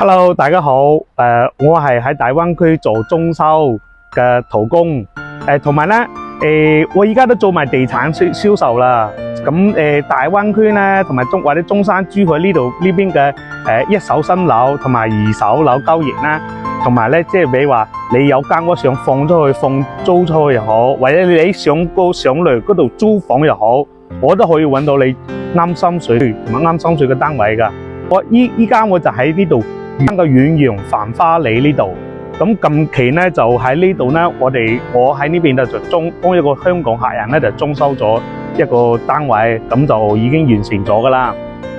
Hello，大家好。我係喺大灣區做裝修嘅陶工。同埋咧，我而家都做埋地產銷售啦。咁大灣區咧，同埋或者中山、珠海呢邊嘅一手新樓同埋二手樓交易啦，同埋咧即係比如話你有間屋想放出去、放租出去又好，或者你想嚟嗰度租房又好，我都可以揾到你啱心水同埋啱心水嘅單位㗎。我依家我就喺呢度。個遠洋繁花里呢度，咁近期咧就喺呢度咧，我喺呢邊咧就幫一個香港客人咧就裝修咗一個單位，咁就已經完成咗噶啦。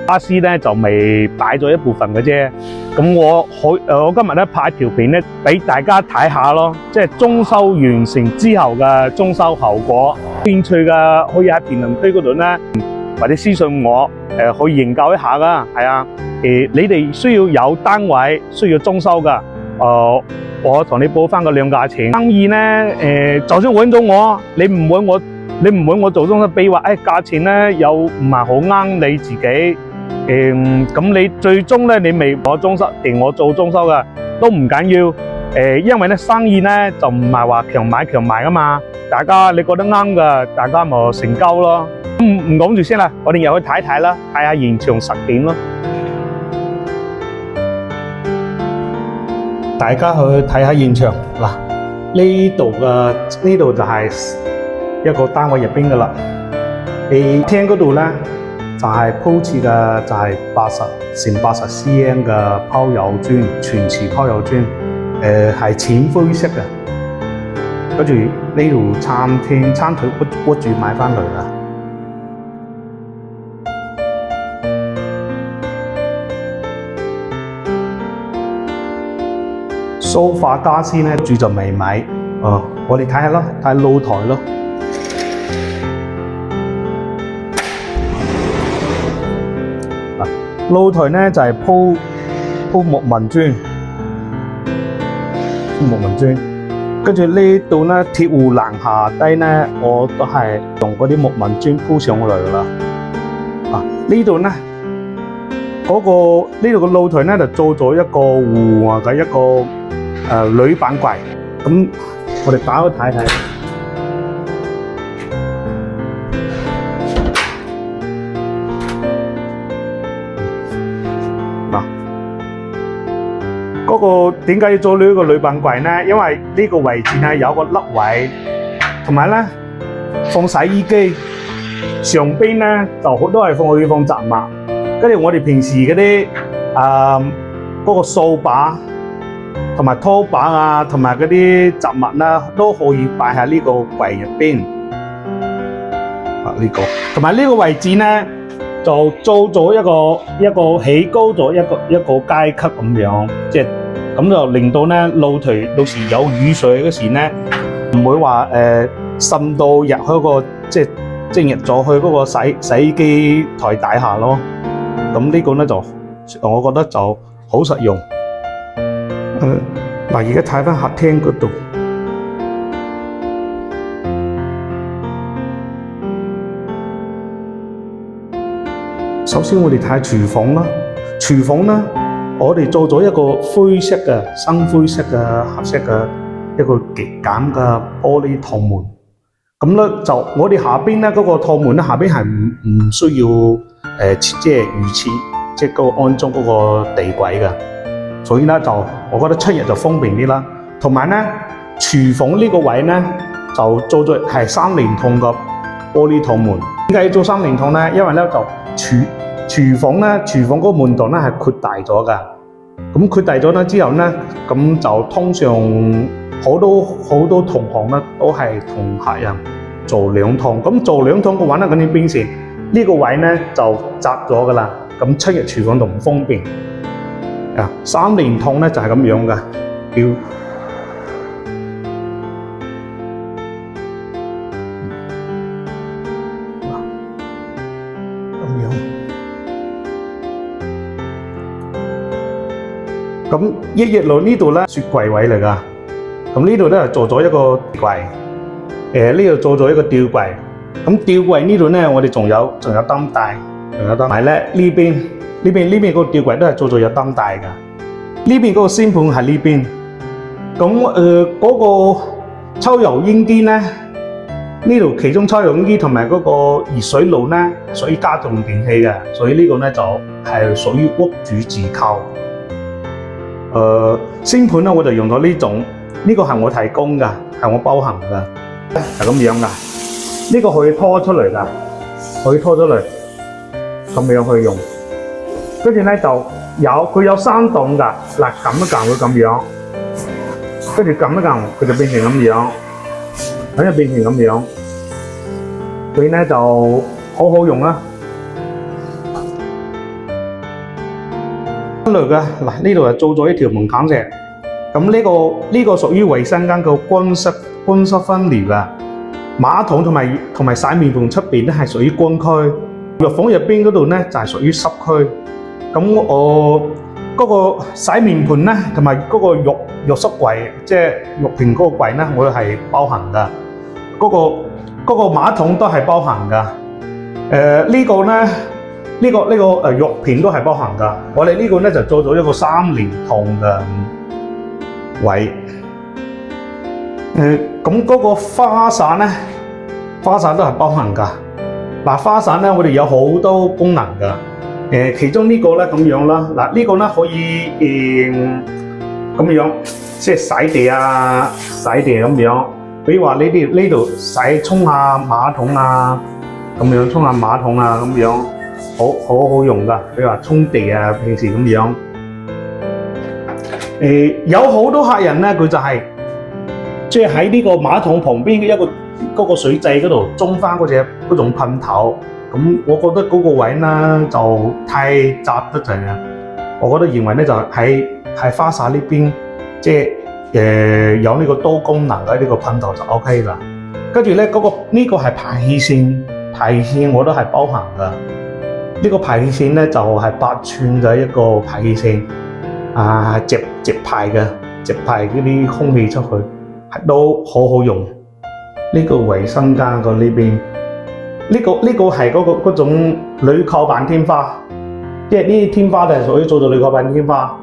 家私咧就未擺咗一部分嘅啫，咁我今日咧拍一條片咧俾大家睇下咯，即係裝修完成之後嘅裝修效果。興趣嘅可以喺評論區嗰度咧，或者私信我，可以研究一下噶，係啊。你哋需要有單位，需要裝修噶，我同你報翻個兩價錢。生意咧，就算揾到我，你唔揾我做裝修，比如話價錢咧又唔係好啱你自己，咁你最終咧你未我裝修定我做裝修噶都唔緊要，因為咧生意咧就唔係話強買強賣噶嘛，大家你覺得啱噶，大家咪成交咯。唔講住先啦，我哋又去睇睇啦，睇下現場實景咯。大家去睇下現場嗱，呢度就係一個單位入邊噶啦。你廳嗰度咧就係鋪設嘅就係80x80 cm 嘅拋釉磚，全瓷拋釉磚，係淺灰色嘅。跟住呢度餐台屈住買翻嚟啦。梳化家私咧住就未買，我哋睇下咯，睇露台咯。露台咧就係鋪木紋磚，跟住呢度咧鐵護欄下低咧，我都係用嗰啲木紋磚鋪上嚟噶啦。呢度咧呢度嘅露台咧就做咗一個戶外嘅一個鋁板櫃，咁我哋打開睇睇。嗱，嗰個點解要做呢個鋁板櫃呢？因為呢個位置呢有個凹位，同埋咧放洗衣機，上邊咧就好多係可以放雜物，跟住我哋平時嗰啲嗰個掃把。同埋拖把啊，同埋嗰啲雜物啦，都可以擺喺呢個櫃入邊。呢個同埋呢個位置咧，就做咗一個起高咗一個階級咁樣，即係咁就令到咧露台到時有雨水嗰時咧，唔會話滲到入去個即係入咗去嗰個洗衣機台底下咯。咁呢個咧就我覺得就好實用。嗱，而家睇翻客廳嗰度，首先我哋睇下廚房啦。廚房咧，我哋做咗一個灰色嘅深灰色嘅合適嘅一個極簡嘅玻璃趟門。咁咧就我哋下邊咧嗰個趟門咧下邊係唔需要即係預設即係個安裝嗰個地軌嘅。所以咧就，我覺得出入就方便啲啦。同埋咧，廚房呢個位咧就做咗係3連筒嘅玻璃趟門。點解要做3連筒咧？因為咧就廚房嗰個門洞咧係擴大咗㗎。咁擴大咗咧之後咧，咁就通常好多同行咧都係同客人做2趟。咁做2趟嘅話咧，咁你變成呢個位咧就窄咗㗎啦。咁出入廚房就唔方便。3連筒咧就係咁樣嘅，要咁樣。咁一入嚟呢度咧，雪櫃位嚟㗎。咁呢度咧做咗一個櫃，呢度做咗一個吊櫃。咁吊櫃呢度咧，我哋仲有燈帶，同埋咧呢邊個吊櫃都係做咗有燈帶㗎。呢邊嗰個星盤喺呢邊。咁嗰個抽油煙機咧，呢度其中抽油煙機同埋嗰個熱水爐咧，屬於家用電器嘅，所以呢個咧就係屬於屋主自購。星盤咧我就用咗呢種，呢個係我提供㗎，係我包行㗎，係咁樣㗎。呢個可以拖出嚟㗎，可以拖出嚟，咁樣去用。跟住咧就佢有3檔㗎，嗱撳一撳會咁樣，跟住撳一撳佢就變成咁樣，咁就變成咁樣，所以咧就好好用啦。嚟嘅嗱，呢度係做咗一條門檻石，咁呢個屬於衛生間嘅乾濕分離嘅。馬桶同埋洗面盆出邊咧係屬於乾區，浴房入邊嗰度咧就係屬於濕區。咁我嗰個洗面盆咧同埋嗰個浴室櫃，即係浴瓶嗰個櫃咧，我係包含㗎。嗰個馬桶都係包含㗎。呢個咧。呢個浴瓶都係包含㗎，我哋呢個咧就做咗一個3連筒嘅位。咁嗰個花灑咧，花灑都係包含㗎。嗱，花灑咧我哋有好多功能㗎。其中呢個咧咁樣啦，嗱呢個咧可以咁樣，即係洗地啊，洗地咁樣。比如話呢度沖下馬桶啊，咁樣沖下馬桶啊咁樣。好用㗎，比如話沖地啊，平時咁樣。有好多客人咧，佢就係即係喺呢個馬桶旁邊嘅嗰個水掣嗰度裝翻嗰種噴頭。咁我覺得嗰個位咧就太窄得滯啦。我覺得認為咧就喺花灑呢邊，即係有呢個多功能嘅呢個噴頭就 OK 啦。跟住咧呢個係排氣扇，排氣扇我都係包含㗎。呢個排氣扇咧就係8寸嘅一個排氣扇，直排嘅，直排嗰啲空氣出去，都好好用。呢個衛生間個呢邊，呢個係嗰種鋁扣板天花，即係呢啲天花就係屬於做到鋁扣板天花。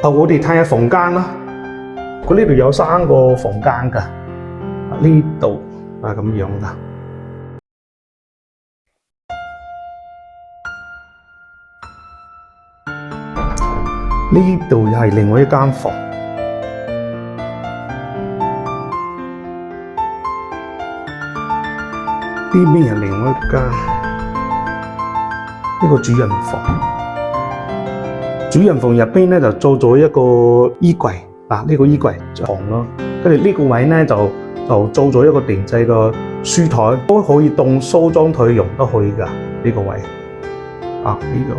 我哋睇下房間啦，佢呢度有3個房間㗎，呢度係咁樣㗎。呢度又係另外一間房，呢邊又另外一間，呢個主人房。主人房入邊咧就做咗一個衣櫃，嗱呢個衣櫃床咯，跟住呢個位咧就做咗一個定製嘅書台，都可以當梳妝台用都可以㗎呢個位，呢個。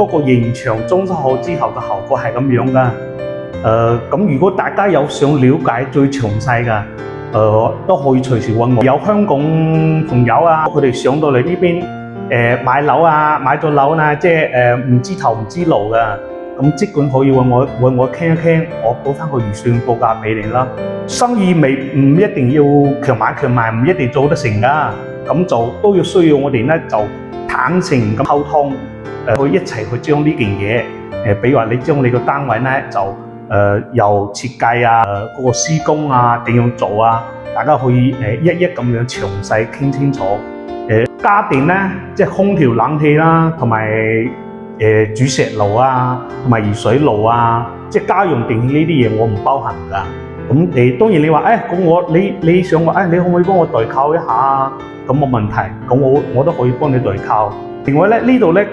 嗰個現場裝修好之後嘅效果係咁樣㗎。咁如果大家有想了解最詳細嘅，都可以隨時揾我。有香港朋友啊，佢哋上到嚟呢邊買樓啊，買咗樓啊，即係唔知頭唔知路㗎。咁即管可以揾我傾一傾，我補翻個預算報價俾你啦。生意唔一定要強買強賣，唔一定做得成㗎。咁就都要需要我哋咧就坦誠咁溝通。去一齊去將呢件嘢，比如話你將你個單位咧就由設計啊，嗰個施工啊點樣做啊，大家可以一咁樣詳細傾清楚。家電咧，即係空調、冷氣啦，同埋煮食爐啊，同埋熱水爐啊，即係家用電器呢啲嘢我唔包含㗎。咁當然你話咁你想話你可唔可以幫我代購一下啊？咁冇問題，咁我都可以幫你代購。另外咧呢度咧，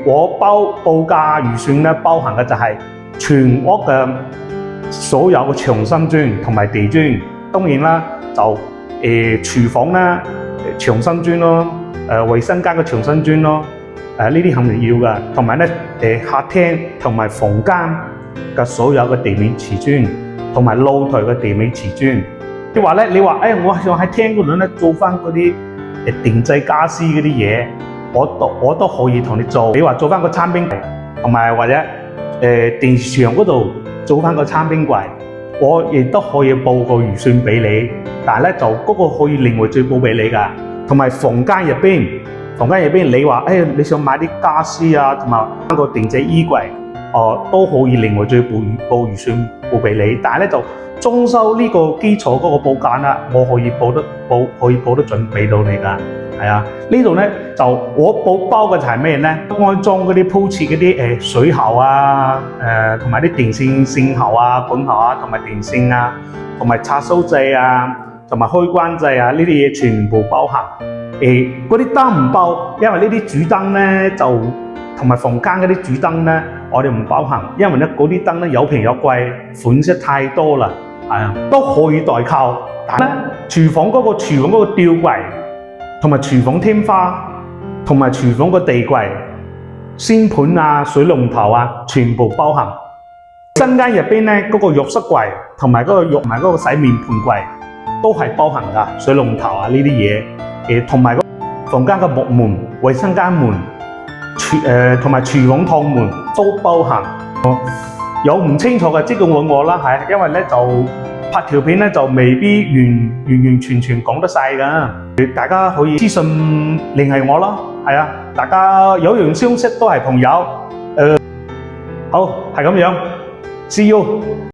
我報價預算咧包含嘅就係全屋嘅所有嘅牆身磚同埋地磚，當然啦就廚房啦牆身磚咯，衛生間嘅牆身磚咯，呢啲肯定要㗎，同埋咧客廳同埋房間嘅所有嘅地面瓷磚，同埋露台嘅地面瓷磚。即係話咧，你話我想喺廳嗰度咧做翻嗰啲電製家私嗰啲嘢，我都可以同你做。你話做翻個餐邊櫃，同埋或者電視牆嗰度做翻個餐邊櫃，我亦都可以報個預算俾你。但係咧就嗰個可以另外再報俾你㗎。同埋房間入邊你話你想買啲家私啊，同埋個電製衣櫃，都可以另外再報預算報俾你。但係咧就裝修呢個基礎嗰個報價啦，我可以報得準備到你㗎。係啊，呢度咧就我包嘅就係咩咧？安裝嗰啲鋪設嗰啲水喉啊，同埋啲電線喉啊、管喉啊，同埋電線啊，同埋插蘇掣啊，同埋開關掣啊，呢啲嘢全部包含。嗰啲燈唔包，因為呢啲主燈咧就同埋房間嗰啲主燈咧，我哋唔包含，因為咧嗰啲燈咧有平有貴，款式太多啦，係啊，都可以代購。但係咧，廚房嗰個吊櫃，同埋廚房天花，同埋廚房個地櫃、先盤啊、水龍頭啊，全部包含。新間入邊咧，嗰個浴室櫃同埋嗰個洗面盆櫃都係包含㗎，水龍頭啊呢啲嘢，同埋房間嘅木門、衛生間門、同埋廚房趟門都包含。有唔清楚嘅即管揾我啦，係因為咧就拍條片咧就未必完全講得晒㗎。大家可以私信聯繫我啦，係啊，大家有緣相識都係朋友，好係咁樣，See you。